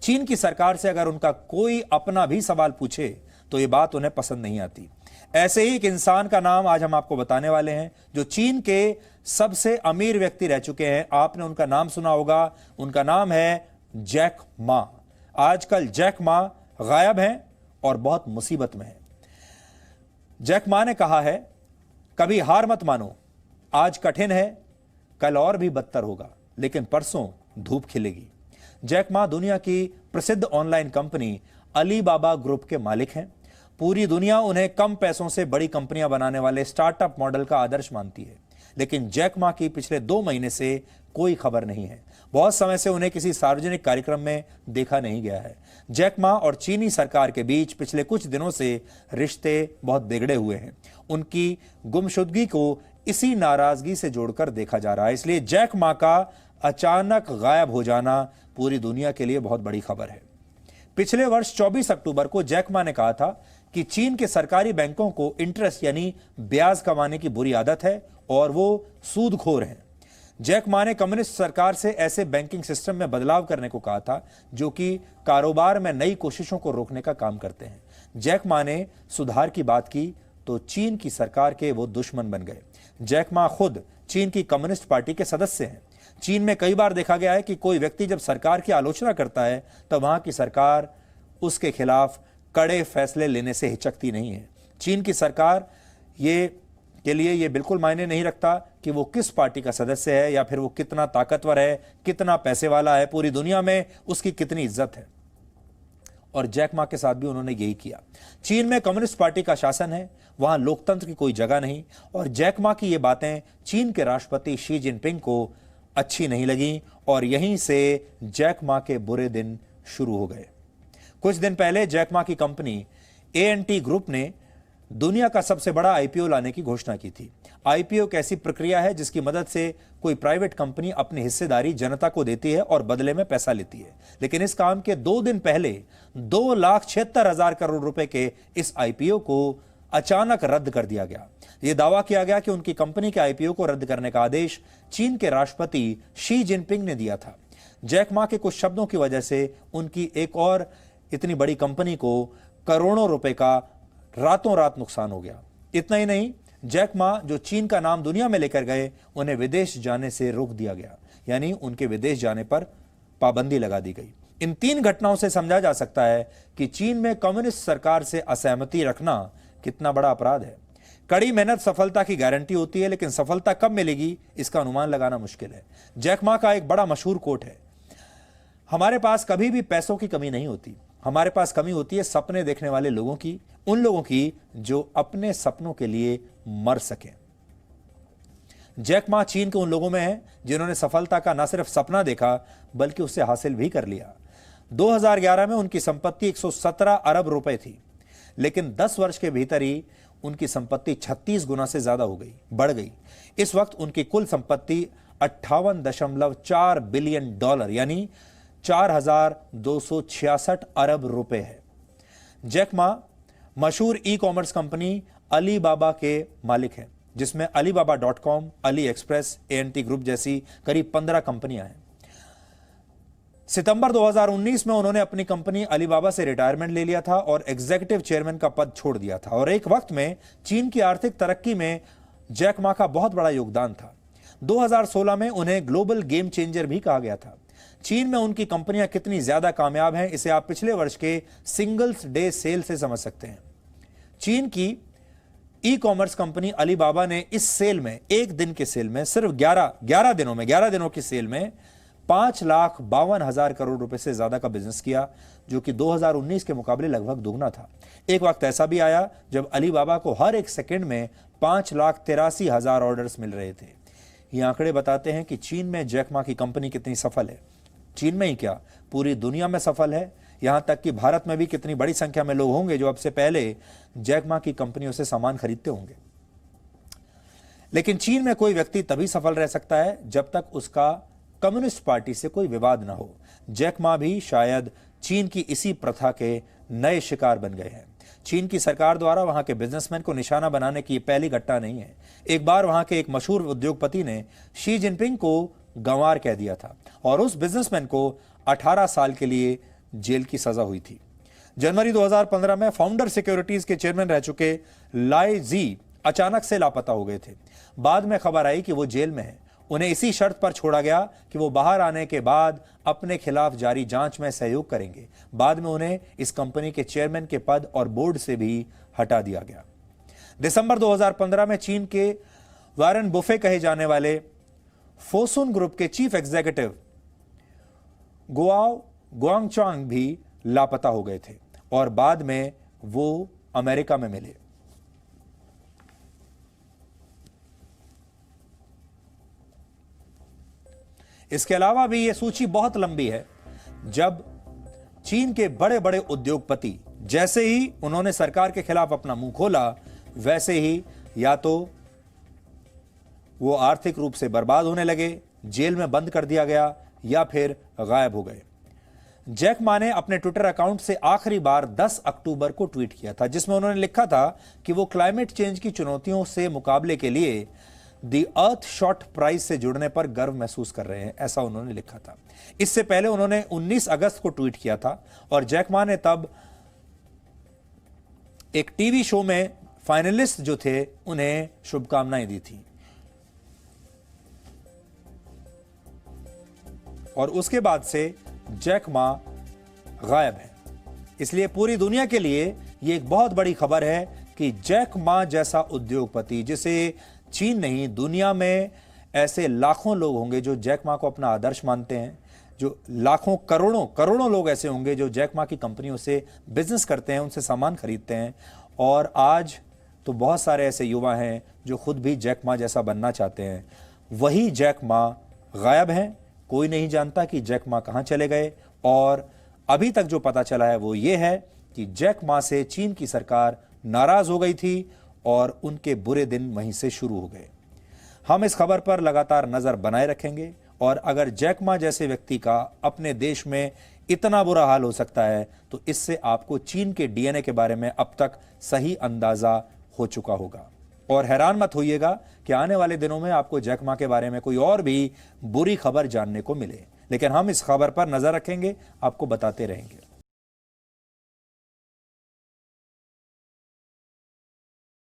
चीन की सरकार से अगर उनका कोई अपना भी सवाल पूछे तो ये बात उन्हें पसंद नहीं आती। ऐसे ही एक इंसान का नाम आज हम आपको बताने वाले हैं, जो चीन के सबसे अमीर व्यक्ति रह चुके हैं। आपने उनका नाम सुना होगा, उनका नाम है जैक मा। आजकल जैक मा गायब हैं और बहुत मुसीबत में हैं। जैक मा ने कहा है, कभी हार मत मानो, आज कठिन है, कल और भी बदतर होगा, लेकिन परसों धूप खिलेगी। जैक मा दुनिया की प्रसिद्ध ऑनलाइन कंपनी अलीबाबा ग्रुप के मालिक हैं। पूरी दुनिया उन्हें कम पैसों से बड़ी कंपनियां बनाने वाले स्टार्टअप मॉडल का आदर्श मानती है, लेकिन जैक मा की पिछले 2 महीने से कोई खबर नहीं है। बहुत समय से उन्हें किसी सार्वजनिक कार्यक्रम में देखा नहीं गया है। जैक मा और चीनी सरकार के बीच पिछले कुछ दिनों से रिश्ते बहुत बिगड़े हुए हैं। उनकी गुमशुदगी को इसी नाराजगी से जोड़कर देखा जा रहा है। इसलिए जैक मा का अचानक गायब हो जाना पूरी दुनिया के लिए बहुत बड़ी खबर है। पिछले वर्ष 24 अक्टूबर को जैक मा ने कहा था कि चीन के सरकारी बैंकों को इंटरेस्ट यानी ब्याज कमाने की बुरी आदत है और वो सूदखोर हैं। जैक मा ने कम्युनिस्ट सरकार से ऐसे बैंकिंग सिस्टम में बदलाव करने को कहा था जो कि कारोबार में नई कोशिशों को रोकने का काम करते हैं। जैक मा ने सुधार की बात की तो चीन की सरकार के वो दुश्मन बन गए। जैक मा खुद चीन की कम्युनिस्ट पार्टी के सदस्य हैं। चीन में कई बार देखा गया है कि कोई व्यक्ति जब सरकार की आलोचना करता है तब वहां की सरकार उसके खिलाफ कड़े फैसले लेने से हिचकती नहीं है। चीन की सरकार के लिए ये बिल्कुल मायने नहीं रखता कि वो किस पार्टी का सदस्य है या फिर वो कितना ताकतवर है, कितना पैसे वाला है, पूरी दुनिया में उसकी कितनी इज्जत है। और जैक मा के साथ भी उन्होंने यही किया। चीन में कम्युनिस्ट पार्टी का शासन है, वहां लोकतंत्र की कोई जगह नहीं। और जैक मा की ये बातें चीन के राष्ट्रपति शी जिनपिंग को अच्छी नहीं लगी और यहीं से जैक मा के बुरे दिन शुरू हो गए। कुछ दिन पहले जैक मा की कंपनी ANT ग्रुप ने दुनिया का सबसे बड़ा आईपीओ लाने की घोषणा की थी। आईपीओ एक ऐसी प्रक्रिया है जिसकी मदद से कोई प्राइवेट कंपनी अपनी हिस्सेदारी जनता को देती है और बदले में पैसा लेती है। लेकिन इस काम के 2 दिन पहले 2,76,000 करोड़ रुपए के इस आईपीओ को अचानक रद्द कर दिया गया। यह दावा किया गया कि उनकी कंपनी के आईपीओ को रद्द करने का आदेश चीन के राष्ट्रपति शी जिनपिंग ने दिया था। जैक मा के कुछ शब्दों की वजह से उनकी एक और इतनी बड़ी कंपनी को करोड़ों रुपए का रातों रात नुकसान हो गया। इतना ही नहीं, जैक मा जो चीन का नाम दुनिया में लेकर गए, उन्हें विदेश जाने से रोक दिया गया, यानी उनके विदेश जाने पर पाबंदी लगा दी गई। इन 3 घटनाओं से समझा जा सकता है कि चीन में कम्युनिस्ट सरकार से असहमति रखना कितना बड़ा अपराध है। कड़ी मेहनत सफलता की गारंटी होती है, लेकिन सफलता कब मिलेगी इसका अनुमान लगाना मुश्किल है। जैक मा का एक बड़ा मशहूर कोट है, हमारे पास कभी भी पैसों की कमी नहीं होती, हमारे पास कमी होती है सपने देखने वाले लोगों की, उन लोगों की जो अपने सपनों के लिए मर सकें। जैक मा चीन के उन लोगों में है जिन्होंने सफलता का न सिर्फ सपना देखा बल्कि उसे हासिल भी कर लिया। 2011 में उनकी संपत्ति 117 अरब रुपए थी, लेकिन 10 वर्ष के भीतर ही उनकी संपत्ति 36 गुना से ज्यादा हो गई, बढ़ गई। इस वक्त उनकी कुल संपत्ति 58.4 बिलियन डॉलर यानी 4,266 अरब रुपए है। जैक मा मशहूर ई-कॉमर्स कंपनी अलीबाबा के मालिक हैं, जिसमें alibaba.com, AliExpress, ANT ग्रुप जैसी करीब 15 कंपनियां हैं। सितंबर 2019 में उन्होंने अपनी कंपनी अलीबाबा से रिटायरमेंट ले लिया था और एग्जीक्यूटिव चेयरमैन का पद छोड़ दिया था। और एक वक्त में चीन की आर्थिक तरक्की में जैक मा का बहुत बड़ा योगदान था। 2016 में उन्हें ग्लोबल गेम चेंजर भी कहा गया था। चीन में उनकी कंपनियां कितनी ज्यादा कामयाब हैं, इसे आप पिछले वर्ष के सिंगल्स डे सेल से समझ सकते हैं। चीन की ई-कॉमर्स कंपनी अलीबाबा ने इस सेल में, एक दिन के सेल में, सिर्फ 11 दिनों की सेल में 5,52,000 करोड़ रुपए से ज्यादा का बिजनेस किया, जो कि 2019 के मुकाबले लगभग दुगना था। एक वक्त ऐसा भी आया जब अलीबाबा को हर एक सेकंड में 5,83,000 ऑर्डर्स मिल रहे थे। ये आंकड़े बताते हैं कि चीन में जैक मा की कंपनी कितनी सफल है। चीन में ही क्या, पूरी दुनिया में सफल है। यहां तक कि भारत में भी कितनी बड़ी संख्या में लोग होंगे जो अब से पहले जैक मा की कंपनियों से सामान खरीदते होंगे। लेकिन चीन में कोई व्यक्ति तभी सफल रह सकता है जब तक उसका कम्युनिस्ट पार्टी से कोई विवाद ना हो। जैक मा भी शायद चीन की इसी प्रथा के नए शिकार बन गए हैं। चीन की सरकार द्वारा वहां के बिजनेसमैन को निशाना बनाने की पहली घटना नहीं है। एक बार वहां के एक मशहूर उद्योगपति ने शी जिनपिंग को गंवार कह दिया था और उस बिजनेसमैन को 18 साल के लिए जेल की सजा हुई थी। जनवरी 2015 में फाउंडर सिक्योरिटीज के चेयरमैन रह चुके लाई जी अचानक से लापता हो गए थे। बाद में खबर आई कि वो जेल में है। उन्हें इसी शर्त पर छोड़ा गया कि वो बाहर आने के बाद अपने खिलाफ जारी जांच में सहयोग करेंगे। बाद में उन्हें इस कंपनी के चेयरमैन के पद और बोर्ड से भी हटा दिया गया। दिसंबर 2015 में चीन के वारेन बुफे कहे जाने वाले फोसुन ग्रुप के चीफ एग्जीक्यूटिव गुआओ गुआंगचांग भी लापता हो गए थे और बाद में वो अमेरिका में मिले। इसके अलावा भी यह सूची बहुत लंबी है। जब चीन के बड़े बड़े उद्योगपति जैसे ही उन्होंने सरकार के खिलाफ अपना मुंह खोला, वैसे ही या तो वो आर्थिक रूप से बर्बाद होने लगे, जेल में बंद कर दिया गया या फिर गायब हो गए। जैक मा ने अपने ट्विटर अकाउंट से आखिरी बार 10 अक्टूबर को ट्वीट किया था, जिसमें उन्होंने लिखा था कि वो क्लाइमेट चेंज की चुनौतियों से मुकाबले के लिए दी अर्थ शॉट प्राइज से जुड़ने पर गर्व महसूस कर रहे हैं, ऐसा उन्होंने लिखा था। इससे पहले उन्होंने 19 अगस्त को ट्वीट किया था और जैक मा ने तब एक टीवी शो में फाइनलिस्ट जो थे उन्हें शुभकामनाएं दी थी। और उसके बाद से जैक मा गायब है। इसलिए पूरी दुनिया के लिए यह एक बहुत बड़ी खबर है कि जैक मा जैसा उद्योगपति, जिसे चीन नहीं दुनिया में ऐसे लाखों लोग होंगे जो जैक मा को अपना आदर्श मानते हैं, जो लाखों करोड़ों लोग ऐसे होंगे जो जैक मा की कंपनियों से बिजनेस करते हैं, उनसे सामान खरीदते हैं। और आज तो बहुत सारे ऐसे युवा हैं जो खुद भी जैक मा जैसा बनना चाहते हैं। वही जैक मा गायब हैं। कोई नहीं जानता कि जैक मा कहां चले गए और अभी तक जो पता चला है वो ये है कि जैक मा से चीन की सरकार नाराज हो गई थी और उनके बुरे दिन वहीं से शुरू हो गए। हम इस खबर पर लगातार नजर बनाए रखेंगे और अगर जैक मा जैसे व्यक्ति का अपने देश में इतना बुरा हाल हो सकता है तो इससे आपको चीन के डीएनए के बारे में अब तक सही अंदाजा हो चुका होगा। और हैरान मत होइएगा कि आने वाले दिनों में आपको जैक मा के बारे में कोई और भी बुरी खबर जानने को मिले, लेकिन हम इस खबर पर नजर रखेंगे, आपको बताते रहेंगे।